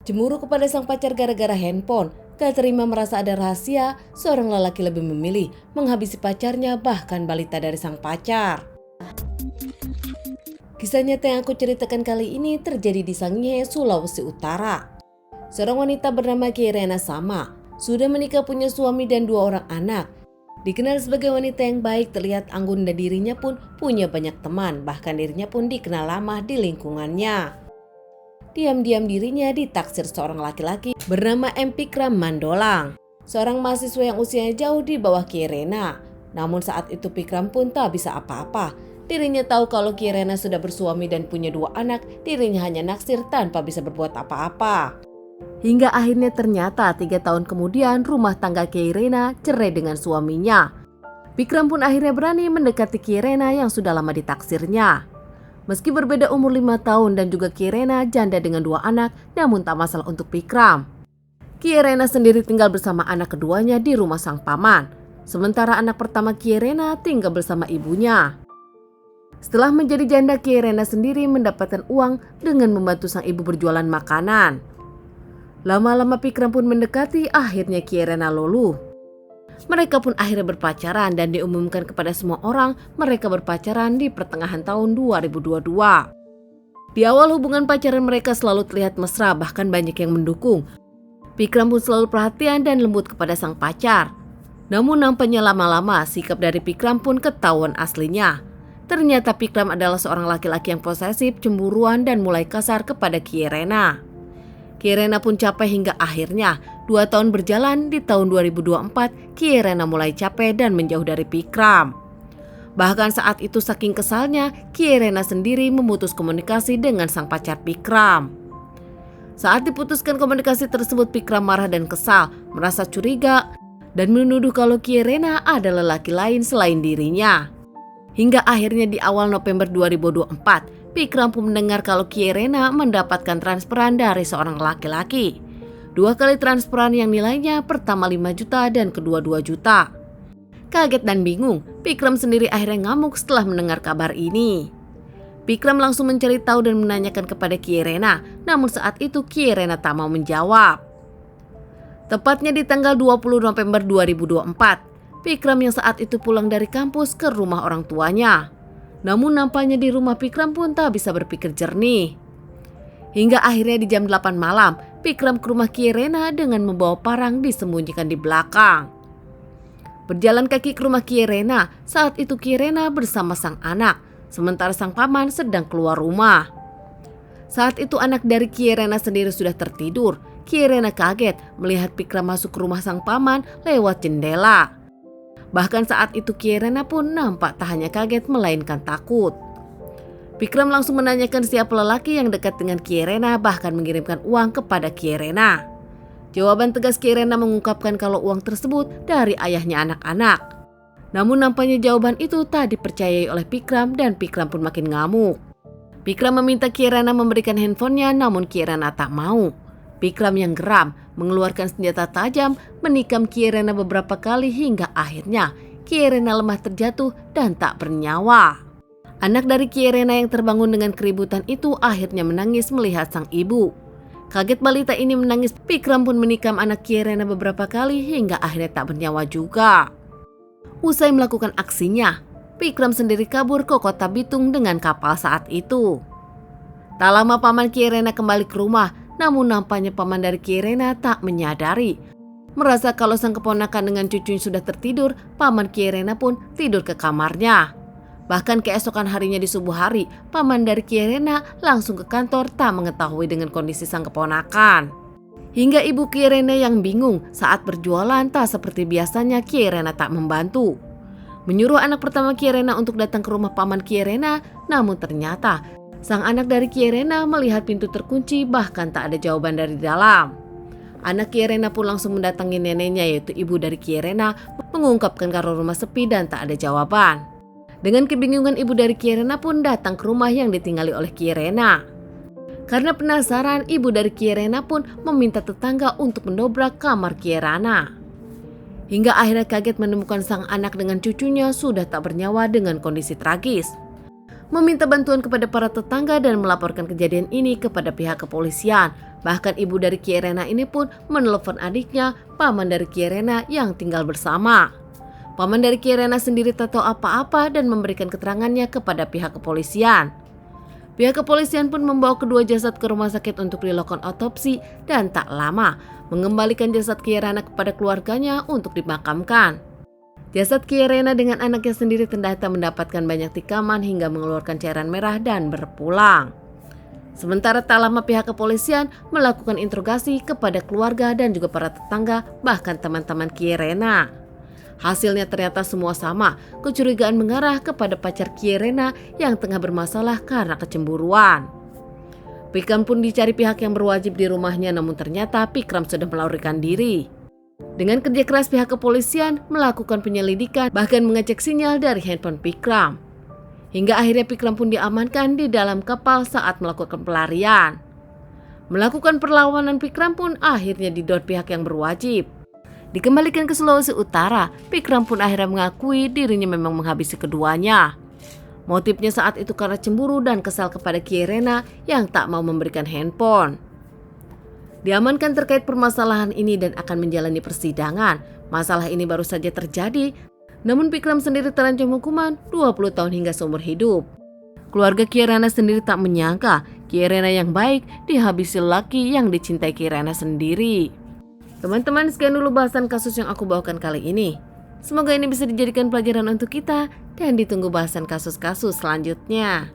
Cemburu kepada sang pacar gara-gara handphone, gak terima merasa ada rahasia, seorang lelaki lebih memilih menghabisi pacarnya bahkan balita dari sang pacar. Kisah nyata yang aku ceritakan kali ini terjadi di Sangihe, Sulawesi Utara. Seorang wanita bernama Kirena Sama sudah menikah, punya suami dan 2 orang anak. Dikenal sebagai wanita yang baik, terlihat anggun dan dirinya pun punya banyak teman, bahkan dirinya pun dikenal lama di lingkungannya. Diam-diam dirinya ditaksir seorang laki-laki bernama M. Pikram Mandolang, seorang mahasiswa yang usianya jauh di bawah Kirena. Namun saat itu Pikram pun tak bisa apa-apa. Dirinya tahu kalau Kirena sudah bersuami dan punya 2 anak, dirinya hanya naksir tanpa bisa berbuat apa-apa. Hingga akhirnya ternyata 3 tahun kemudian rumah tangga Kirena cerai dengan suaminya. Pikram pun akhirnya berani mendekati Kirena yang sudah lama ditaksirnya. Meski berbeda umur 5 tahun dan juga Kirena janda dengan 2 anak, namun tak masalah untuk Pikram. Kirena sendiri tinggal bersama anak keduanya di rumah sang paman. Sementara anak pertama Kirena tinggal bersama ibunya. Setelah menjadi janda, Kirena sendiri mendapatkan uang dengan membantu sang ibu berjualan makanan. Lama-lama Pikram pun mendekati, akhirnya Kirena luluh. Mereka pun akhirnya berpacaran dan diumumkan kepada semua orang mereka berpacaran di pertengahan tahun 2022. Di awal hubungan pacaran mereka selalu terlihat mesra, bahkan banyak yang mendukung. Pikram pun selalu perhatian dan lembut kepada sang pacar. Namun nampaknya lama-lama sikap dari Pikram pun ketahuan aslinya. Ternyata Pikram adalah seorang laki-laki yang posesif, cemburuan dan mulai kasar kepada Kirena. Kirena pun capek hingga akhirnya 2 tahun berjalan, di tahun 2024 Kirena mulai capek dan menjauh dari Pikram. Bahkan saat itu saking kesalnya, Kirena sendiri memutus komunikasi dengan sang pacar Pikram. Saat diputuskan komunikasi tersebut, Pikram marah dan kesal, merasa curiga dan menuduh kalau Kirena adalah laki lain selain dirinya. Hingga akhirnya di awal November 2024, Pikram pun mendengar kalau Kirena mendapatkan transferan dari seorang laki-laki. 2 kali transferan yang nilainya pertama 5 juta dan kedua 2 juta. Kaget dan bingung, Pikram sendiri akhirnya ngamuk setelah mendengar kabar ini. Pikram langsung mencari tahu dan menanyakan kepada Kirena, namun saat itu Kirena tak mau menjawab. Tepatnya di tanggal 20 November 2024, Pikram yang saat itu pulang dari kampus ke rumah orang tuanya. Namun nampaknya di rumah Pikram pun tak bisa berpikir jernih. Hingga akhirnya di jam 8 malam, Pikram ke rumah Kirena dengan membawa parang disembunyikan di belakang. Berjalan kaki ke rumah Kirena, saat itu Kirena bersama sang anak, sementara sang paman sedang keluar rumah. Saat itu anak dari Kirena sendiri sudah tertidur. Kirena kaget melihat Pikram masuk ke rumah sang paman lewat jendela. Bahkan saat itu Kirena pun nampak tak hanya kaget melainkan takut. Pikram langsung menanyakan siapa lelaki yang dekat dengan Kirena, bahkan mengirimkan uang kepada Kirena. Jawaban tegas Kirena mengungkapkan kalau uang tersebut dari ayahnya anak-anak. Namun nampaknya jawaban itu tak dipercayai oleh Pikram dan Pikram pun makin ngamuk. Pikram meminta Kirena memberikan handphonenya, namun Kirena tak mau. Pikram yang geram mengeluarkan senjata tajam, menikam Kirena beberapa kali hingga akhirnya Kirena lemah terjatuh dan tak bernyawa. Anak dari Kirena yang terbangun dengan keributan itu akhirnya menangis melihat sang ibu. Kaget balita ini menangis, Pikram pun menikam anak Kirena beberapa kali hingga akhirnya tak bernyawa juga. Usai melakukan aksinya, Pikram sendiri kabur ke kota Bitung dengan kapal saat itu. Tak lama paman Kirena kembali ke rumah, namun nampaknya paman dari Kirena tak menyadari. Merasa kalau sang keponakan dengan cucunya sudah tertidur, paman Kirena pun tidur ke kamarnya. Bahkan keesokan harinya di subuh hari, paman dari Kirena langsung ke kantor tak mengetahui dengan kondisi sang keponakan. Hingga ibu Kirena yang bingung saat berjualan tak seperti biasanya Kirena tak membantu. Menyuruh anak pertama Kirena untuk datang ke rumah paman Kirena, namun ternyata sang anak dari Kirena melihat pintu terkunci, bahkan tak ada jawaban dari dalam. Anak Kirena pun langsung mendatangi neneknya yaitu ibu dari Kirena, mengungkapkan kalau rumah sepi dan tak ada jawaban. Dengan kebingungan ibu dari Kirena pun datang ke rumah yang ditinggali oleh Kirena. Karena penasaran, ibu dari Kirena pun meminta tetangga untuk mendobrak kamar Kirena. Hingga akhirnya kaget menemukan sang anak dengan cucunya sudah tak bernyawa dengan kondisi tragis. Meminta bantuan kepada para tetangga dan melaporkan kejadian ini kepada pihak kepolisian. Bahkan ibu dari Kierena ini pun menelepon adiknya, paman dari Kierena yang tinggal bersama. Paman dari Kierena sendiri tak tahu apa-apa dan memberikan keterangannya kepada pihak kepolisian. Pihak kepolisian pun membawa kedua jasad ke rumah sakit untuk dilakukan otopsi dan tak lama mengembalikan jasad Kierena kepada keluarganya untuk dimakamkan. Jasad Kierena dengan anaknya sendiri ternyata mendapatkan banyak tikaman hingga mengeluarkan cairan merah dan berpulang. Sementara tak lama pihak kepolisian melakukan interogasi kepada keluarga dan juga para tetangga bahkan teman-teman Kierena. Hasilnya ternyata semua sama, kecurigaan mengarah kepada pacar Kierena yang tengah bermasalah karena kecemburuan. Pikram pun dicari pihak yang berwajib di rumahnya, namun ternyata Pikram sudah melarikan diri. Dengan kerja keras pihak kepolisian melakukan penyelidikan bahkan mengecek sinyal dari handphone Pikram. Hingga akhirnya Pikram pun diamankan di dalam kapal saat melakukan pelarian. Melakukan perlawanan Pikram pun akhirnya didot pihak yang berwajib. Dikembalikan ke Sulawesi Utara, Pikram pun akhirnya mengakui dirinya memang menghabisi keduanya. Motifnya saat itu karena cemburu dan kesal kepada Kierena yang tak mau memberikan handphone. Diamankan terkait permasalahan ini dan akan menjalani persidangan. Masalah ini baru saja terjadi, namun Pikram sendiri terancam hukuman 20 tahun hingga seumur hidup. Keluarga Kierena sendiri tak menyangka Kierena yang baik dihabisi lelaki yang dicintai Kierena sendiri. Teman-teman, sekian dulu bahasan kasus yang aku bawakan kali ini. Semoga ini bisa dijadikan pelajaran untuk kita dan ditunggu bahasan kasus-kasus selanjutnya.